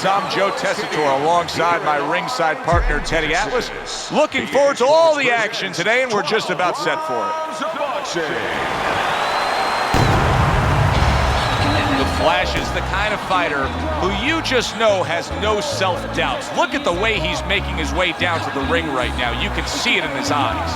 I'm Joe Tessitore alongside my ringside partner Teddy Atlas. Looking forward to all the action today, and we're just about set for it. The Flash is the kind of fighter who you just know has no self-doubts. Look at the way he's making his way down to the ring right now. You can see it in his eyes.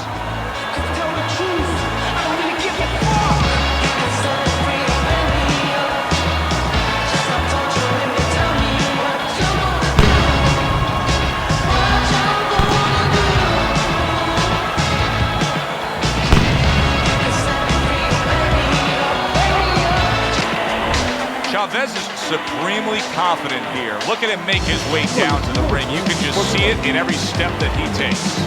Chavez is supremely confident here. Look at him make his way down to the ring. You can just see it in every step that he takes.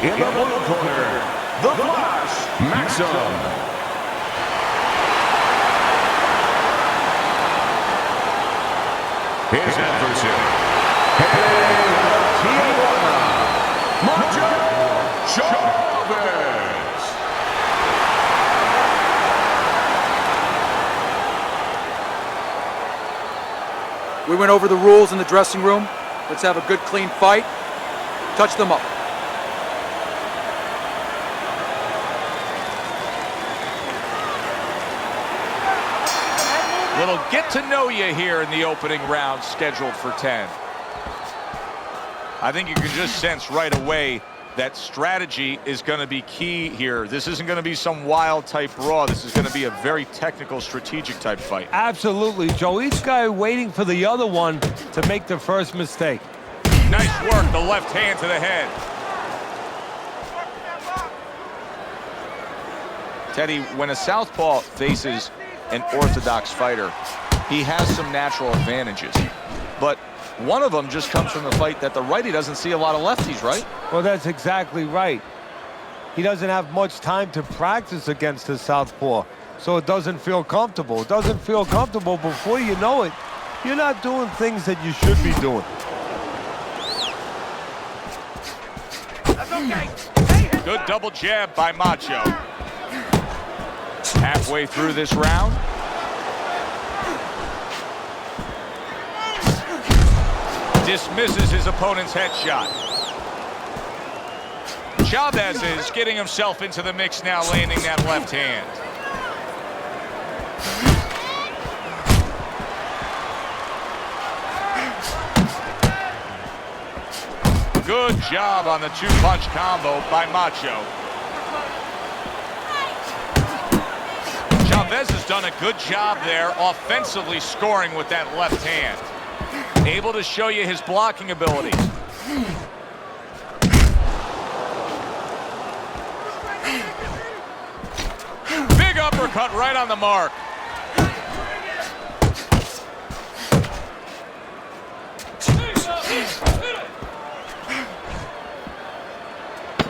In the blue corner, the Flash, Maxim. His adversary, Tijuana, Chavez. We went over the rules in the dressing room. Let's have a good, clean fight. Touch them up. Little get to know you here in the opening round scheduled for 10. I think you can just sense right away that strategy is going to be key here. This isn't going to be some wild type brawl. This is going to be a very technical, strategic type fight. Absolutely, Joe. Each guy waiting for the other one to make the first mistake. Nice work, the left hand to the head. Teddy, when a southpaw faces an orthodox fighter, he has some natural advantages, but one of them just comes from the fight that the righty doesn't see a lot of lefties, right? Well, that's exactly right. He doesn't have much time to practice against the southpaw, so it doesn't feel comfortable. It doesn't feel comfortable. Before you know it, you're not doing things that you should be doing. That's okay. Good double jab by Macho. Halfway through this round. Dismisses his opponent's headshot. Chavez is getting himself into the mix now, landing that left hand. Good job on the two-punch combo by Macho. Chavez has done a good job there offensively scoring with that left hand. Able to show you his blocking abilities. Big uppercut right on the mark.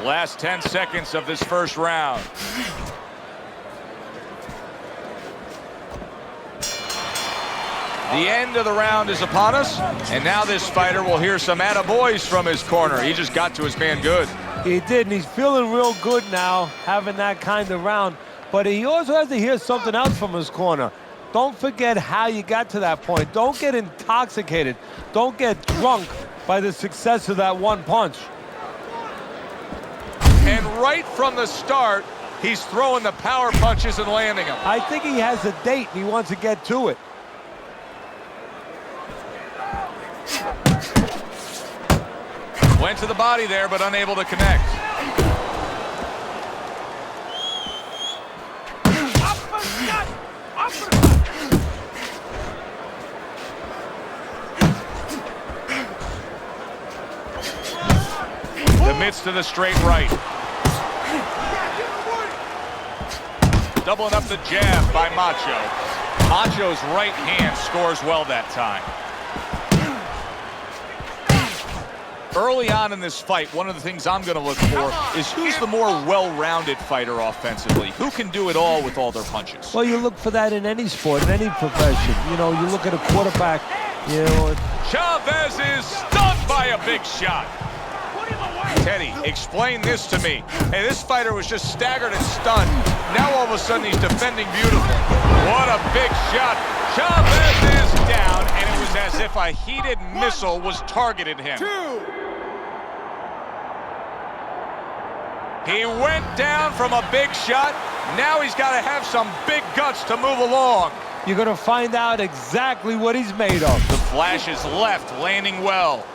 Last 10 seconds of this first round. The end of the round is upon us, and now this fighter will hear some attaboys from his corner. He just got to his man good. He did, and he's feeling real good now, having that kind of round. But he also has to hear something else from his corner. Don't forget how you got to that point. Don't get intoxicated. Don't get drunk by the success of that one punch. And right from the start, he's throwing the power punches and landing them. I think he has a date, and he wants to get to it. Went to the body there, but unable to connect. The midst of the straight right. Doubling up the jab by Macho. Macho's right hand scores well that time. Early on in this fight, one of the things I'm going to look for is who's the more well-rounded fighter offensively. Who can do it all with all their punches? Well, you look for that in any sport, in any profession. You know, you look at a quarterback, you know. Chavez is stunned by a big shot. Teddy, explain this to me. Hey, this fighter was just staggered and stunned. Now all of a sudden he's defending beautifully. What a big shot. Chavez is down, and it was as if a heated missile was targeted him. He went down from a big shot. Now he's got to have some big guts to move along. You're going to find out exactly what he's made of. The flash is left, landing well.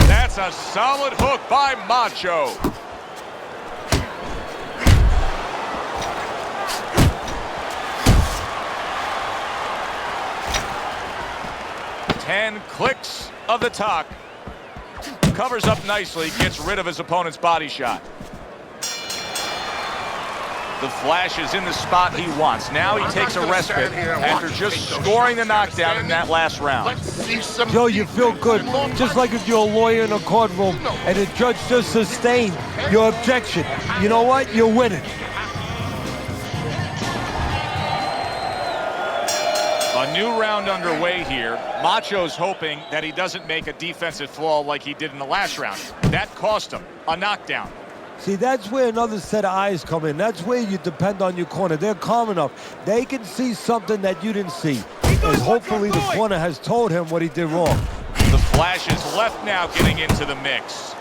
That's a solid hook by Macho. Ten clicks of the talk. Covers up nicely, gets rid of his opponent's body shot. The flash is in the spot he wants. Now he takes a respite after just scoring the knockdown in that last round. Joe, you feel good, just like if you're a lawyer in a courtroom and the judge just sustained your objection. You know what? You're winning. A new round underway here. Macho's hoping that he doesn't make a defensive flaw like he did in the last round. That cost him a knockdown. See, that's where another set of eyes come in. That's where you depend on your corner. They're calm enough. They can see something that you didn't see. And hopefully the corner has told him what he did wrong. The flash is left now, getting into the mix.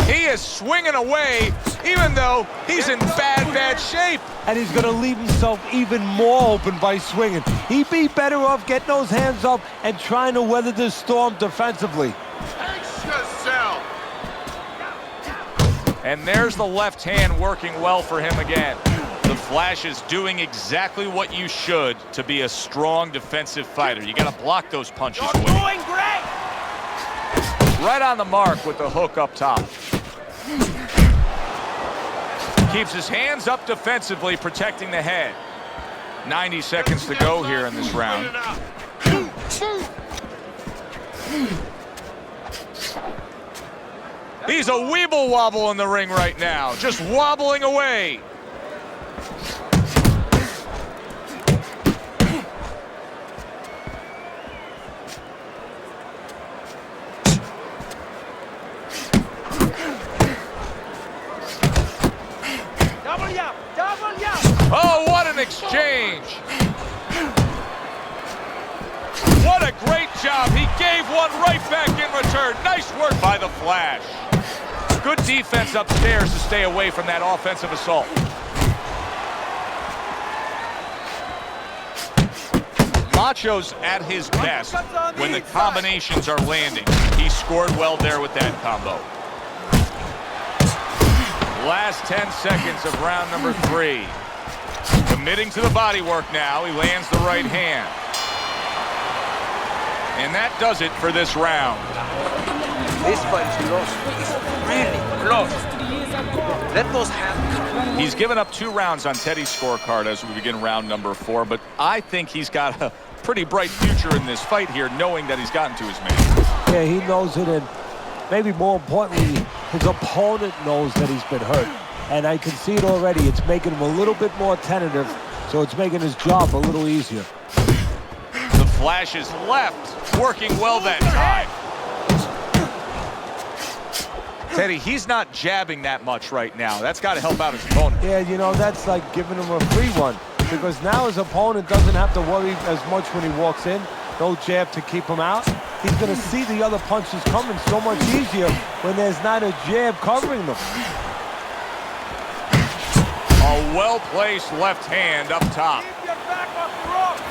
He is swinging away, even though he's in bad shape. And he's going to leave himself even more open by swinging. He'd be better off getting those hands up and trying to weather this storm defensively. And there's the left hand working well for him again. The flash is doing exactly what you should to be a strong defensive fighter. You got to block those punches. You're doing great! Right on the mark with the hook up top. Keeps his hands up defensively, protecting the head. 90 seconds to go here in this round. He's a weeble wobble in the ring right now, just wobbling away. Oh, what an exchange. What a great job. He gave one right back in return. Nice work by the Flash. Good defense upstairs to stay away from that offensive assault. Macho's at his best when the combinations are landing. He scored well there with that combo. Last 10 seconds of round number 3. Committing to the body work now. He lands the right hand. And that does it for this round. This fight is close. It's really close. Let those hands come. He's given up 2 rounds on Teddy's scorecard as we begin round number 4, but I think he's got a pretty bright future in this fight here, knowing that he's gotten to his man. Yeah, he knows it, and maybe more importantly, his opponent knows that he's been hurt. And I can see it already. It's making him a little bit more tentative, so it's making his job a little easier. The Flash is left, working well that time. Teddy, he's not jabbing that much right now. That's got to help out his opponent. Yeah, you know, that's like giving him a free one, because now his opponent doesn't have to worry as much when he walks in. No jab to keep him out. He's going to see the other punches coming so much easier when there's not a jab covering them. A well-placed left hand up top. Keep your back off the ropes.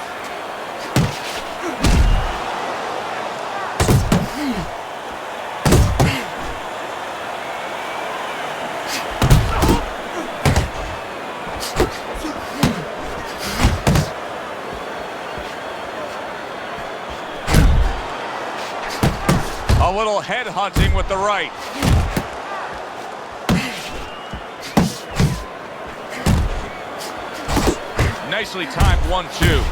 A little head hunting with the right. Nicely timed 1-2.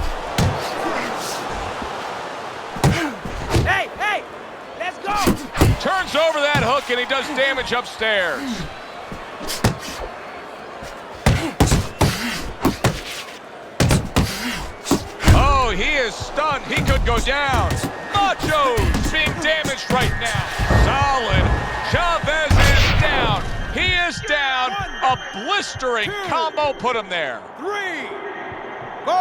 over that hook, and he does damage upstairs. Oh, he is stunned. He could go down. Macho's being damaged right now. Solid. Chavez is down. He is down. A blistering combo put him there. 3, 4,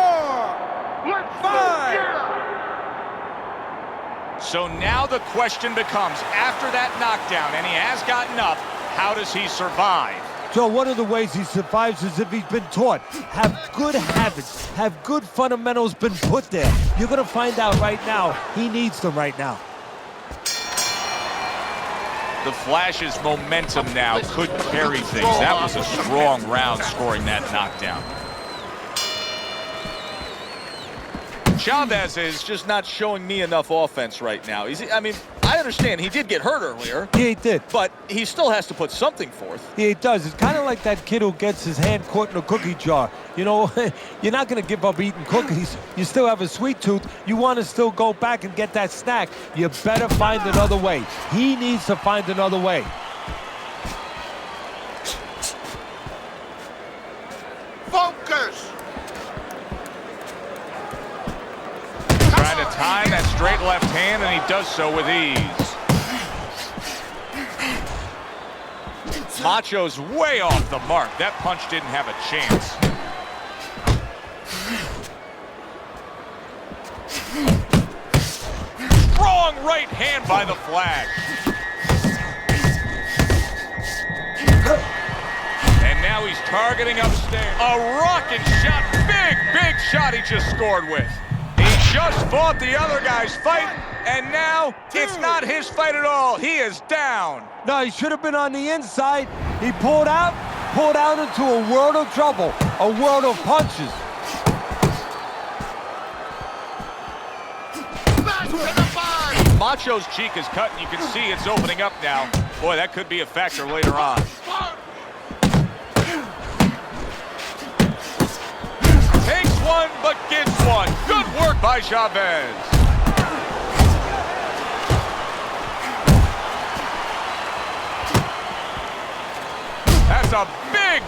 5. So now the question becomes, after that knockdown, and he has gotten up, how does he survive? Joe, one of the ways he survives is if he's been taught. Have good habits, have good fundamentals been put there. You're going to find out right now, he needs them right now. The Flash's momentum now could carry things. That was a strong round scoring that knockdown. Chavez is just not showing me enough offense right now. I mean, I understand he did get hurt earlier. Yeah, he did. But he still has to put something forth. Yeah, he does. It's kind of like that kid who gets his hand caught in a cookie jar. You know, you're not going to give up eating cookies. You still have a sweet tooth. You want to still go back and get that snack. You better find another way. He needs to find another way. Focus. Trying to time that straight left hand, and he does so with ease. Macho's way off the mark. That punch didn't have a chance. Strong right hand by the Flash. And now he's targeting upstairs. A rocking shot. Big shot he just scored with. Just fought the other guy's fight, and now it's not his fight at all. He is down. No, he should have been on the inside. He pulled out into a world of trouble, a world of punches. Macho's cheek is cut, and you can see it's opening up now. Boy, that could be a factor later on. Takes one, but gets one. Good work by Chavez. That's a big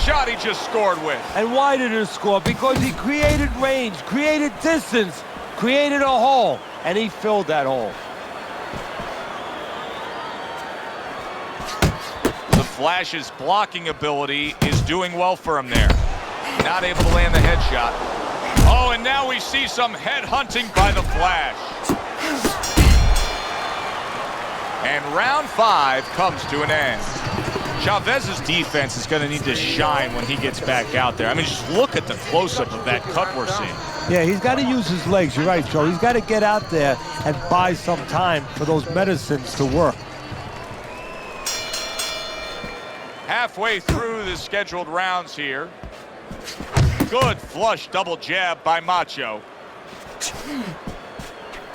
shot he just scored with. And why did he score? Because he created range, created distance, created a hole, and he filled that hole. The Flash's blocking ability is doing well for him there. Not able to land the headshot. Oh, and now we see some head hunting by the Flash. And round 5 comes to an end. Chavez's defense is going to need to shine when he gets back out there. I mean, just look at the close-up of that cut we're seeing. Yeah, he's got to use his legs. You're right, Joe. He's got to get out there and buy some time for those medicines to work. Halfway through the scheduled rounds here. Good flush double jab by Macho.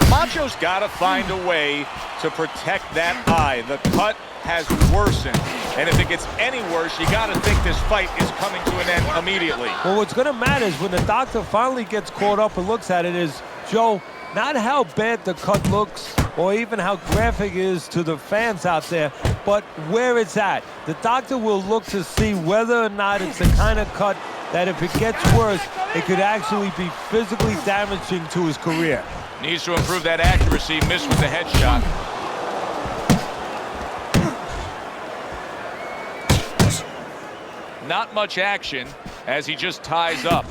Macho's got to find a way to protect that eye. The cut has worsened, and if it gets any worse, you got to think this fight is coming to an end immediately. Well, what's going to matter is when the doctor finally gets caught up and looks at it is, Joe, not how bad the cut looks or even how graphic it is to the fans out there, but where it's at. The doctor will look to see whether or not it's the kind of cut that if it gets worse, it could actually be physically damaging to his career. Needs to improve that accuracy, missed with the headshot. Not much action as he just ties up.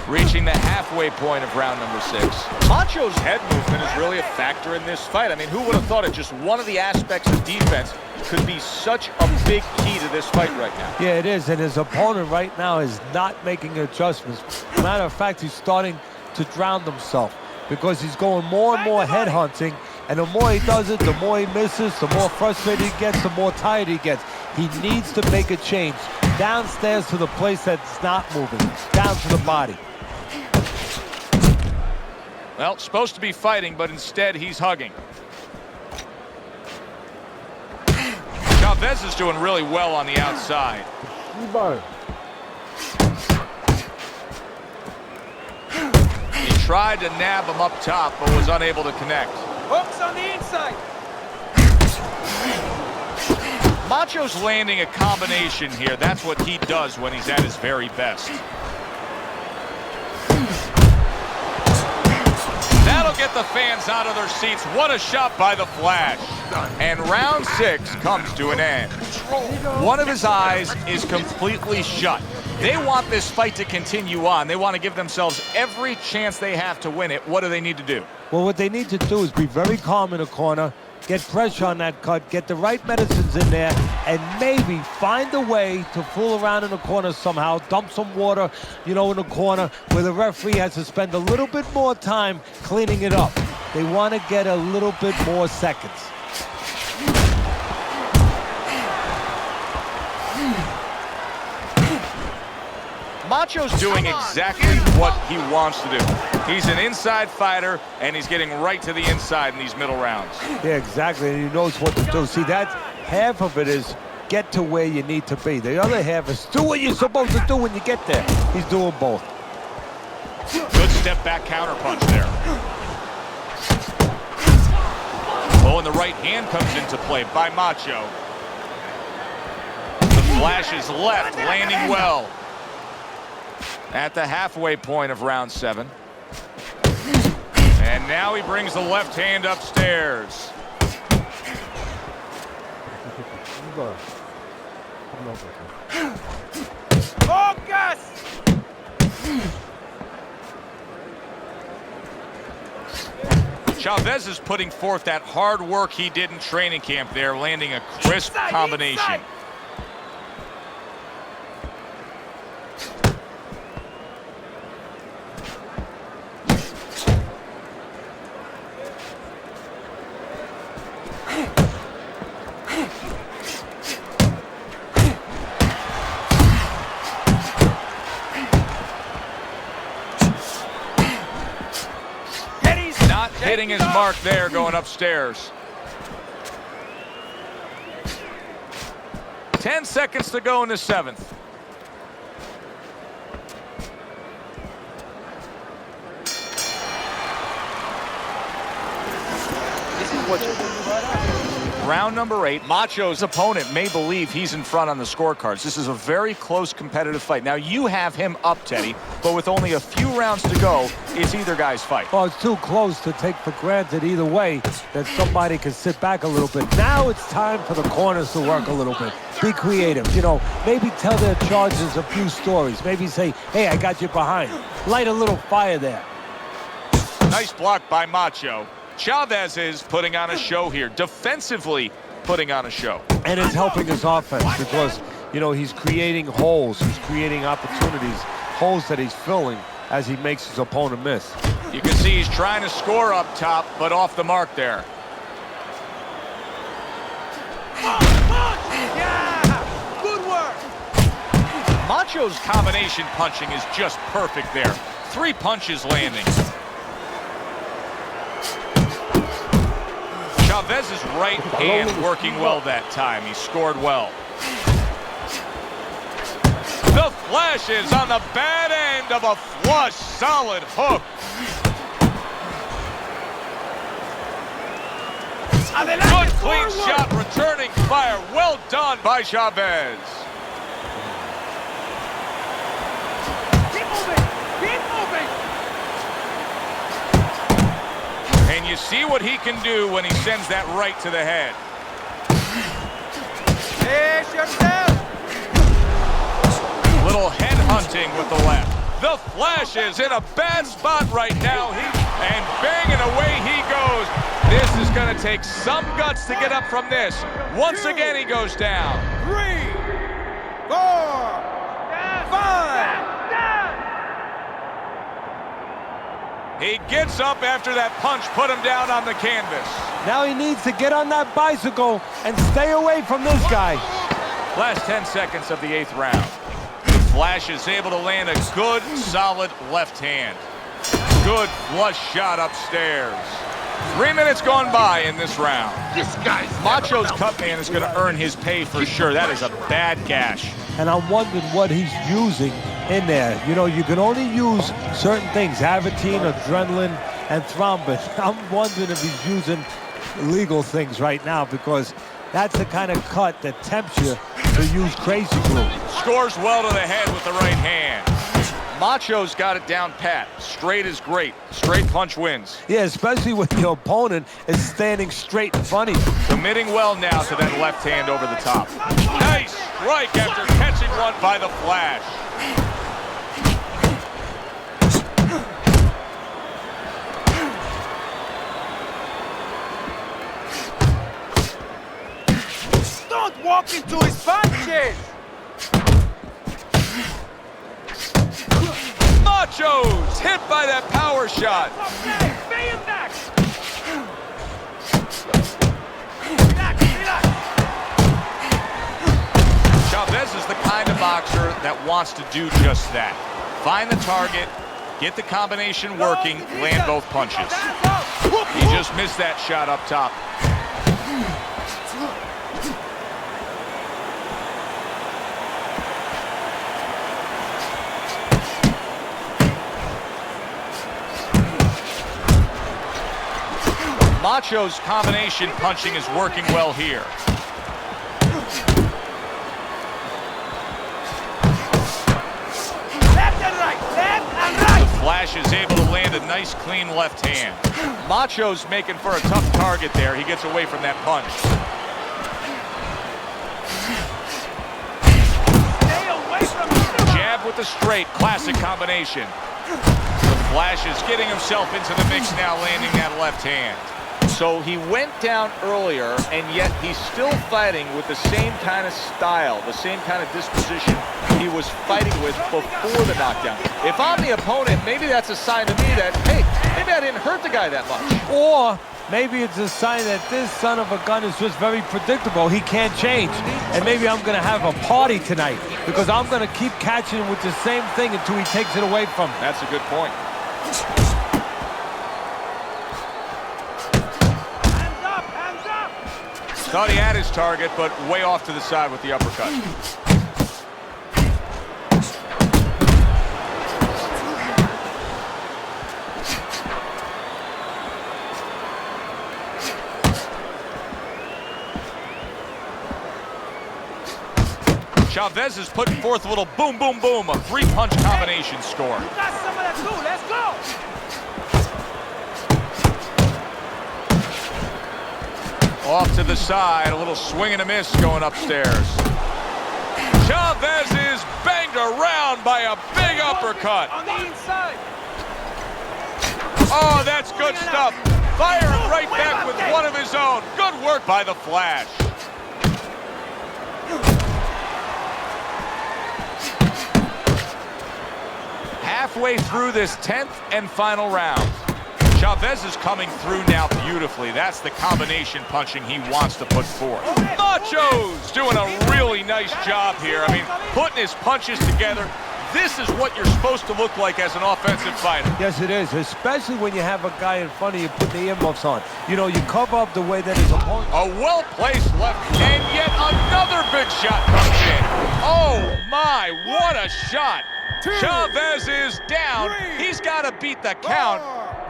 Reaching the halfway point of round number 6. Macho's head movement is really a factor in this fight. I mean, who would have thought it? Just one of the aspects of defense could be such a big key to this fight right now. Yeah, it is, and his opponent right now is not making adjustments. Matter of fact, he's starting to drown himself because he's going more and more head hunting, and the more he does it, the more he misses, the more frustrated he gets, the more tired he gets. He needs to make a change downstairs to the place that's not moving, down to the body. Well, supposed to be fighting, but instead he's hugging. Chavez is doing really well on the outside. tried to nab him up top, but was unable to connect. Hooks on the inside. Macho's landing a combination here. That's what he does when he's at his very best. That'll get the fans out of their seats. What a shot by the Flash. And round 6 comes to an end. One of his eyes is completely shut. They want this fight to continue on. They want to give themselves every chance they have to win it. What do they need to do? Well, what they need to do is be very calm in the corner, get pressure on that cut, get the right medicines in there, and maybe find a way to fool around in the corner somehow, dump some water, in the corner where the referee has to spend a little bit more time cleaning it up. They want to get a little bit more seconds. Macho's doing exactly what he wants to do. He's an inside fighter, and he's getting right to the inside in these middle rounds. Yeah, exactly, and he knows what to do. See, that's half of it is get to where you need to be. The other half is do what you're supposed to do when you get there. He's doing both. Good step back counter punch there. Oh, and the right hand comes into play by Macho. The Flash is left, landing well. At the halfway point of round 7. And now he brings the left hand upstairs. Focus! Chavez is putting forth that hard work he did in training camp there, landing a crisp combination. Hitting his mark there, going upstairs. 10 seconds to go in the 7th. This is what you do. Round number 8, Macho's opponent may believe he's in front on the scorecards. This is a very close competitive fight. Now you have him up, Teddy, but with only a few rounds to go, it's either guy's fight. Well, it's too close to take for granted either way that somebody can sit back a little bit. Now it's time for the corners to work a little bit. Be creative, maybe tell their charges a few stories. Maybe say, hey, I got you behind. Light a little fire there. Nice block by Macho. Chavez is putting on a show here, defensively putting on a show. And it's helping his offense because, he's creating holes, he's creating opportunities, holes that he's filling as he makes his opponent miss. You can see he's trying to score up top, but off the mark there. Yeah! Good work! Macho's combination punching is just perfect there. 3 punches landing. Chavez's right hand working well that time. He scored well. The Flash is on the bad end of a flush, solid hook. Good clean shot, returning fire. Well done by Chavez. Keep moving! Keep moving! And you see what he can do when he sends that right to the head. Pace yourself! Little head hunting with the left. The Flash is in a bad spot right now. And banging away he goes. This is going to take some guts to get up from this. Once again, he goes down. 3, 4, 5. He gets up after that punch put him down on the canvas. Now he needs to get on that bicycle and stay away from this guy. Last 10 seconds of the 8th round. Flash is able to land a good, solid left hand. Good flush shot upstairs. 3 minutes gone by in this round. This guy's Macho's cut man is going to earn his pay for sure. That is a bad gash. And I'm wondering what he's using in there. You know, you can only use certain things, Avitine, adrenaline, and thrombin. I'm wondering if he's using illegal things right now, because that's the kind of cut that tempts you to use crazy glue. Scores well to the head with the right hand. Macho's got it down pat. Straight is great. Straight punch wins. Yeah, especially when your opponent is standing straight in front of you. Committing well now to that left hand over the top. Nice strike after catching one by the Flash. Don't walk into his punches! Macho's hit by that power shot. Chavez is the kind of boxer that wants to do just that. Find the target, get the combination working, land both punches. He just missed that shot up top. Macho's combination punching is working well here. Left and right, left and right! The Flash is able to land a nice, clean left hand. Macho's making for a tough target there. He gets away from that punch. Stay away from me! Jab with the straight, classic combination. The Flash is getting himself into the mix now, landing that left hand. So he went down earlier, and yet he's still fighting with the same kind of style, the same kind of disposition he was fighting with before the knockdown. If I'm the opponent, maybe that's a sign to me that, hey, maybe I didn't hurt the guy that much. Or maybe it's a sign that this son of a gun is just very predictable. He can't change. And maybe I'm going to have a party tonight, because I'm going to keep catching him with the same thing until he takes it away from me. That's a good point. Thought he had his target, but way off to the side with the uppercut. Chavez is putting forth a little boom, boom, boom, a three-punch combination score. You got some of that too, let's go! Off to the side, a little swing and a miss going upstairs. Chavez is banged around by a big uppercut. On the inside! Oh, that's good stuff. Firing right back with one of his own. Good work by the Flash. Halfway through this 10th and final round. Chavez is coming through now beautifully. That's the combination punching he wants to put forth. Macho's doing a really nice job here. I mean, putting his punches together. This is what you're supposed to look like as an offensive fighter. Yes, it is, especially when you have a guy in front of you putting the earmuffs on. You know, you cover up the way that his opponent... A well-placed left, and yet another big shot comes in. Oh, my, what a shot. Chavez is down. He's got to beat the count.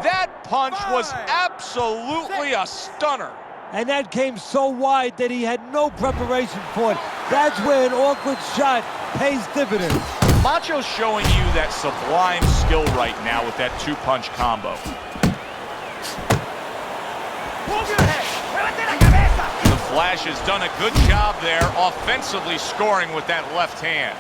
That punch was absolutely a stunner. And that came so wide that he had no preparation for it. That's where an awkward shot pays dividends. Macho's showing you that sublime skill right now with that two-punch combo. Move your head! Muévete la cabeza! The Flash has done a good job there, offensively scoring with that left hand.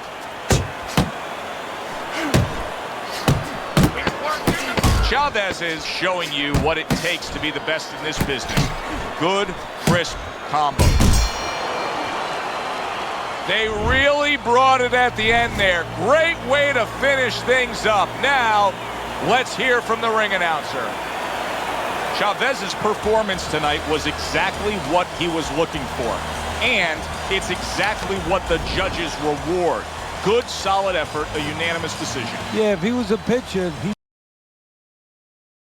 Chavez is showing you what it takes to be the best in this business. Good, crisp combos. They really brought it at the end there. Great way to finish things up. Now, let's hear from the ring announcer. Chavez's performance tonight was exactly what he was looking for. And it's exactly what the judges reward. Good, solid effort, a unanimous decision. Yeah, if he was a pitcher, he